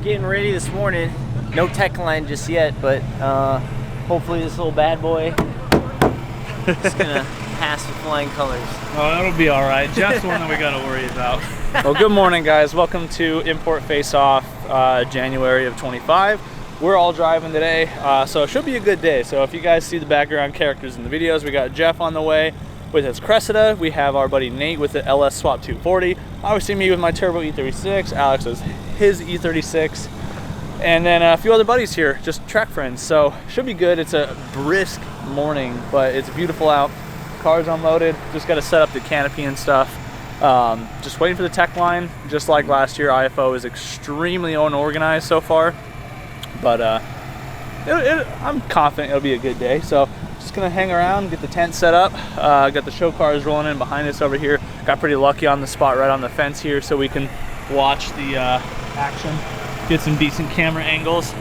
Getting ready this morning. No tech line just yet, but hopefully this little bad boy is gonna pass with flying colors. Oh, that'll be all right. Jeff's the one that we gotta worry about. Well, good morning, guys. Welcome to Import Face Off, January of 25. We're all driving today, so it should be a good day. So if you guys see the background characters in the videos, we got Jeff on the way with his Cressida. We have our buddy Nate with the LS Swap 240. Obviously me with my Turbo E36. Alex with his E36. And then a few other buddies here, just track friends. So should be good. It's a brisk morning, but it's beautiful out. Car's unloaded. Just got to set up the canopy and stuff. Just waiting for the tech line. Just like last year, IFO is extremely unorganized so far. But I'm confident it'll be a good day. So just gonna hang around, get the tent set up. Got the show cars rolling in behind us over here. Got pretty lucky on the spot right on the fence here, so we can watch the action, get some decent camera angles,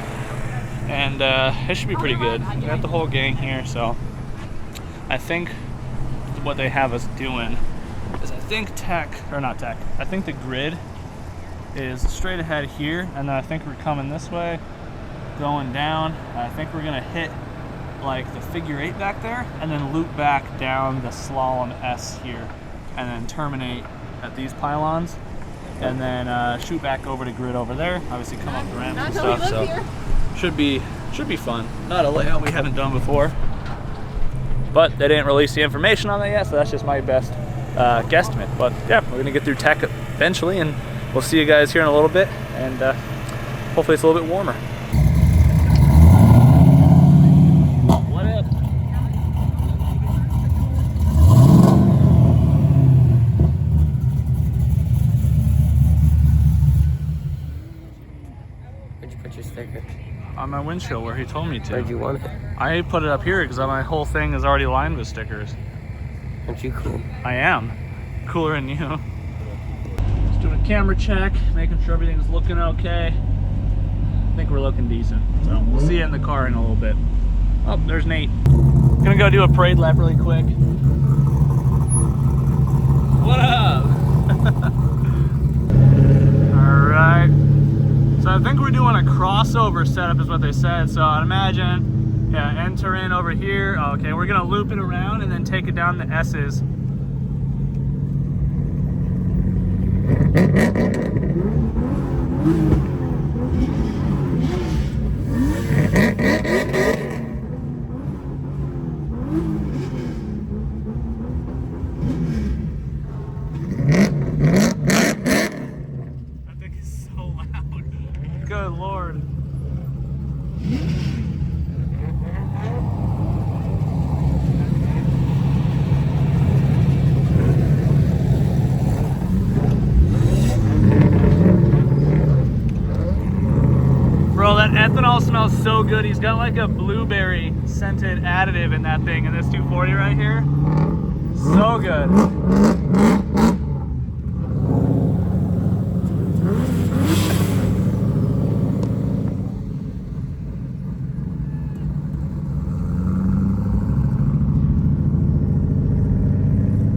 and it should be pretty good. We got the whole gang here, so I think what they have us doing is I think the grid is straight ahead here, and then I think we're coming this way, going down. I think we're gonna hit like the figure 8 back there, and then loop back down the slalom S here, and then terminate at these pylons, and then shoot back over to grid over there. Obviously come up the ramp and stuff, so should be fun. Not a layout we haven't done before, but they didn't release the information on that yet, so that's just my best guesstimate. But yeah, we're gonna get through tech eventually, and we'll see you guys here in a little bit, and hopefully it's a little bit warmer. What up? Where'd you put your sticker? On my windshield where he told me to. Where'd you want it? I put it up here because my whole thing is already lined with stickers. Aren't you cool? I am. Cooler than you. Just doing a camera check, making sure everything's looking okay. I think we're looking decent. So we'll see you in the car in a little bit. Oh, there's Nate. Gonna go do a parade lap really quick. What up? Alright. So I think we're doing a crossover setup is what they said. So I'd imagine, yeah, enter in over here. Okay, we're gonna loop it around and then take it down the S's. Good Lord. Bro, that ethanol smells so good. He's got like a blueberry scented additive in that thing, in this 240 right here. So good.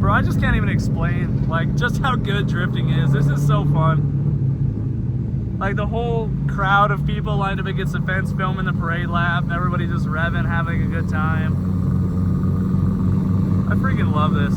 I just can't even explain like just how good drifting is. This is so fun. Like the whole crowd of people lined up against the fence filming the parade lap, everybody just revving, having a good time. I freaking love this.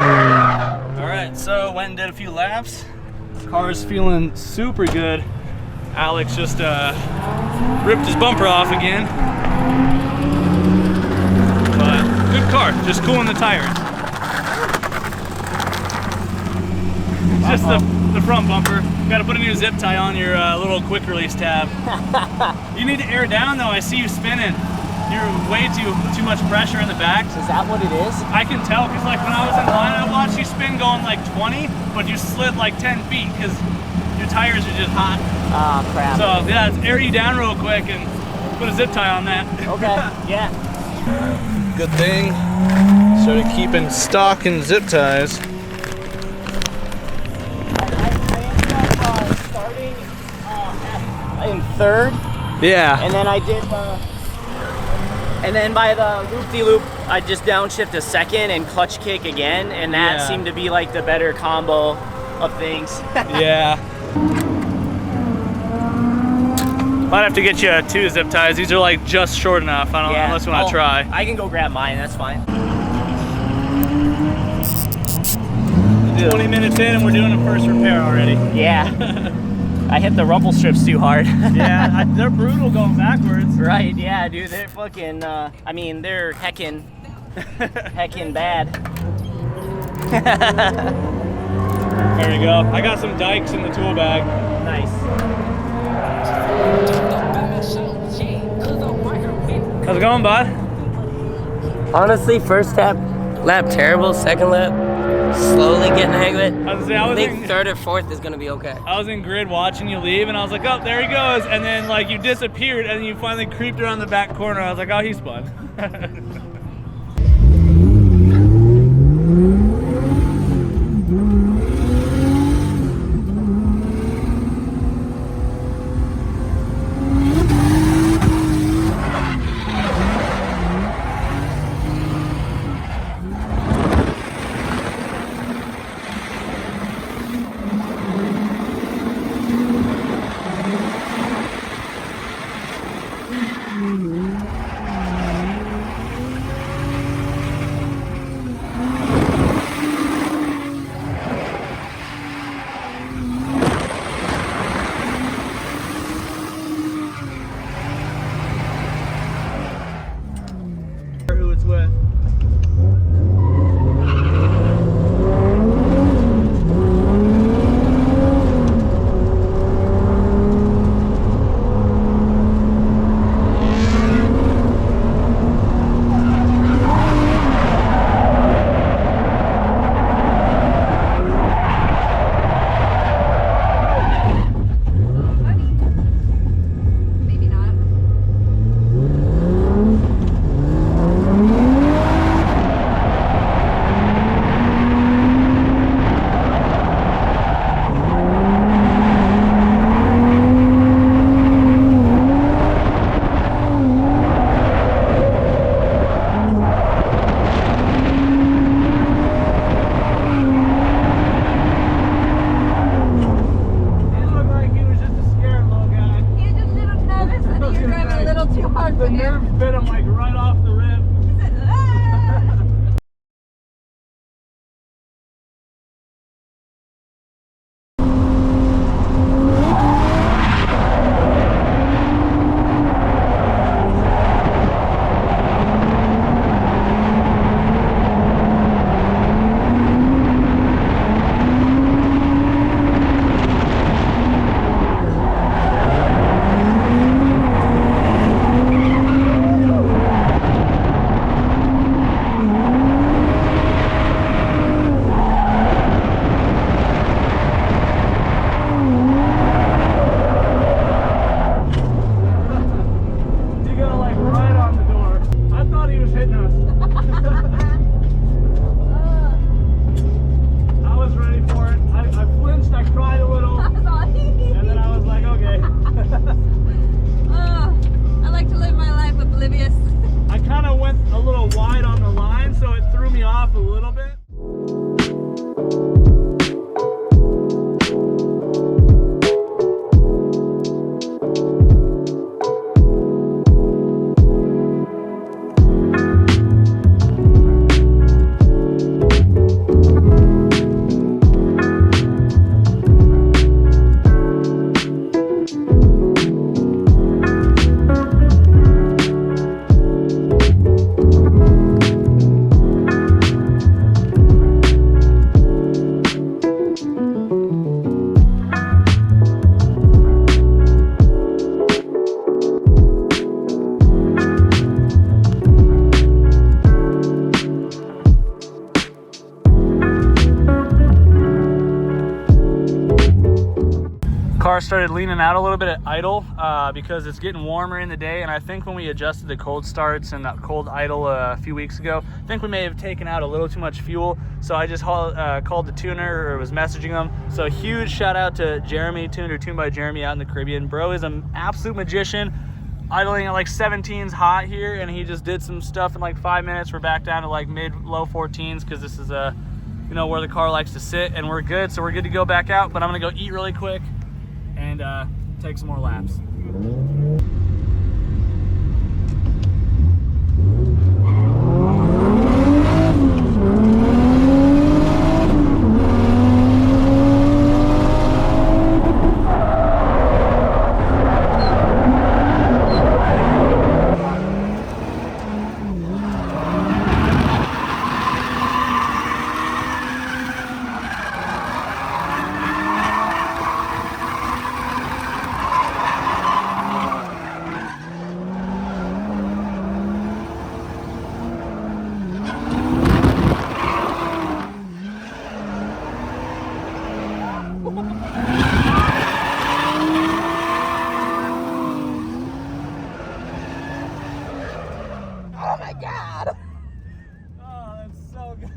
All right, so went and did a few laps. Car's feeling super good. Alex just ripped his bumper off again. But good car, just cooling the tires. It's just the front bumper. Got to put a new zip tie on your little quick release tab. You need to air down though, I see you spinning. You're way too much pressure in the back. Is that what it is? I can tell, because like when I was in line, I watched you spin going like 20, but you slid like 10 feet because your tires are just hot. Ah, crap. So yeah, let's air you down real quick and put a zip tie on that. Okay, yeah. Good thing. Started keeping stock in zip ties. I ended up starting in third. Yeah. And then I did and then by the loop-de-loop, I just downshift a second and clutch kick again, and that seemed to be like the better combo of things. Yeah. Might have to get you 2 zip ties. These are like just short enough. I don't know unless you want to try. I can go grab mine, that's fine. 20 minutes in and we're doing a first repair already. Yeah. I hit the rumble strips too hard. Yeah, they're brutal going backwards. Right, yeah, dude, they're fucking, I mean, they're heckin' bad. There you go. I got some dikes in the tool bag. Nice. How's it going, bud? Honestly, first lap terrible, second lap slowly getting the hang of it. I think third or fourth is gonna be okay. I was in grid watching you leave, and I was like, oh, there he goes. And then like you disappeared, and then you finally creeped around the back corner. I was like, oh, he spun. Car started leaning out a little bit at idle because it's getting warmer in the day, and I think when we adjusted the cold starts and that cold idle a few weeks ago, I think we may have taken out a little too much fuel. So I just called the tuner, or was messaging him. So huge shout out to Jeremy, Tuned by Jeremy out in the Caribbean. Bro is an absolute magician. Idling at like 17's hot here, and he just did some stuff in like 5 minutes. We're back down to like mid-low 14s because this is you know, where the car likes to sit, and we're good. So we're good to go back out, but I'm gonna go eat really quick and take some more laps. Oh my God! Oh, that's so good.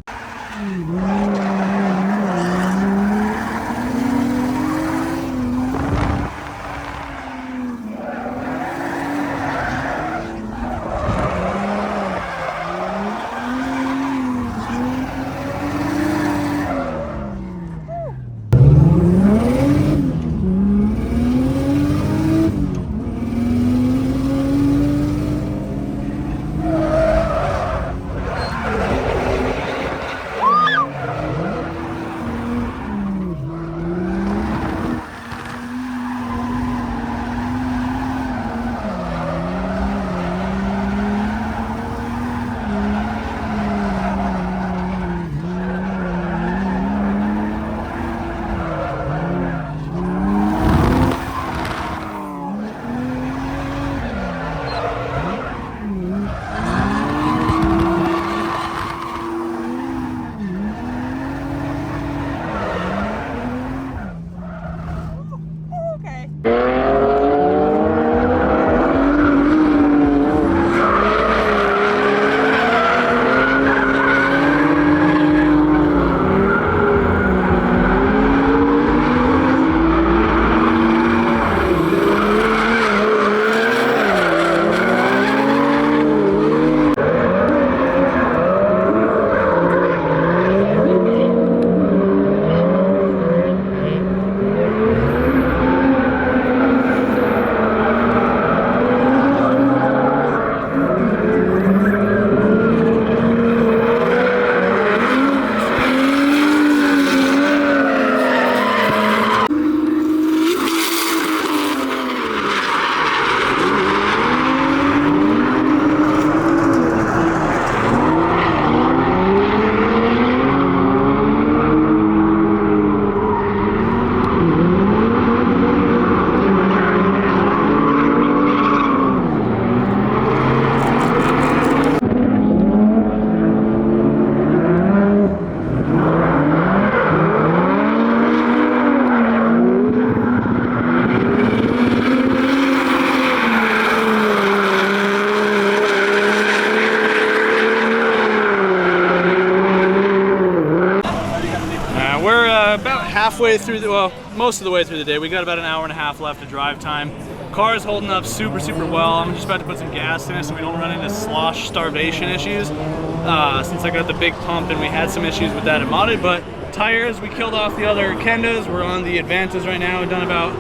Halfway through the, well, most of the way through the day. We got about an hour and a half left of drive time. Car is holding up super well. I'm just about to put some gas in it so we don't run into slosh starvation issues. Since I got the big pump and we had some issues with that at modded, but tires, we killed off the other Kendas. We're on the Advances right now. We've done about,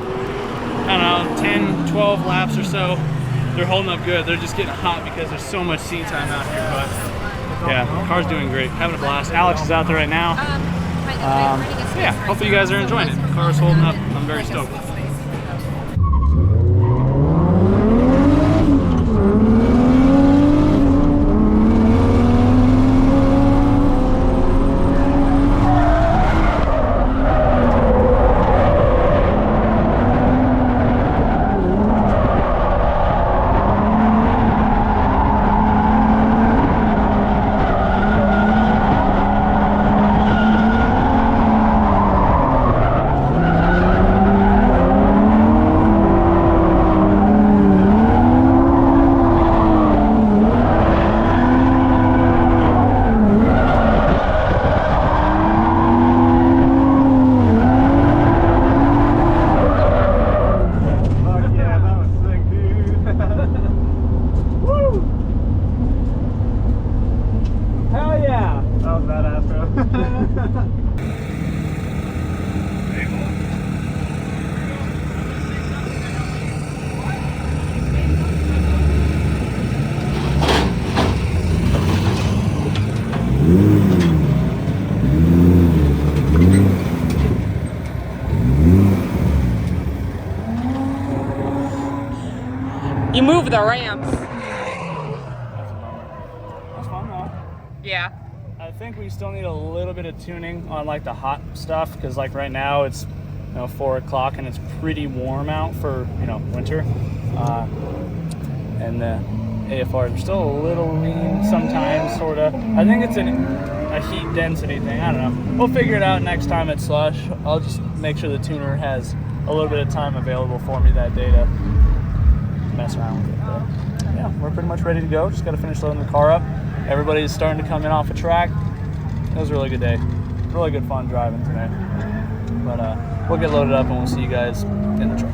I don't know, 10, 12 laps or so. They're holding up good. They're just getting hot because there's so much seat time out here, but yeah, the car's doing great, having a blast. Alex is out there right now. Yeah, hopefully you guys are enjoying it. The car's holding up. I'm very stoked. fast, bro. You move the ramps. That's fun though. Yeah. I think we still need a little bit of tuning on like the hot stuff, because like right now it's 4 o'clock and it's pretty warm out for winter, and the AFRs are still a little lean sometimes, sort of. I think it's a heat density thing. I don't know. We'll figure it out next time it's slush. I'll just make sure the tuner has a little bit of time available for me that day to mess around with it. But yeah, we're pretty much ready to go. Just got to finish loading the car up. Everybody's starting to come in off a track. It was a really good day. Really good fun driving today. But we'll get loaded up and we'll see you guys in the truck.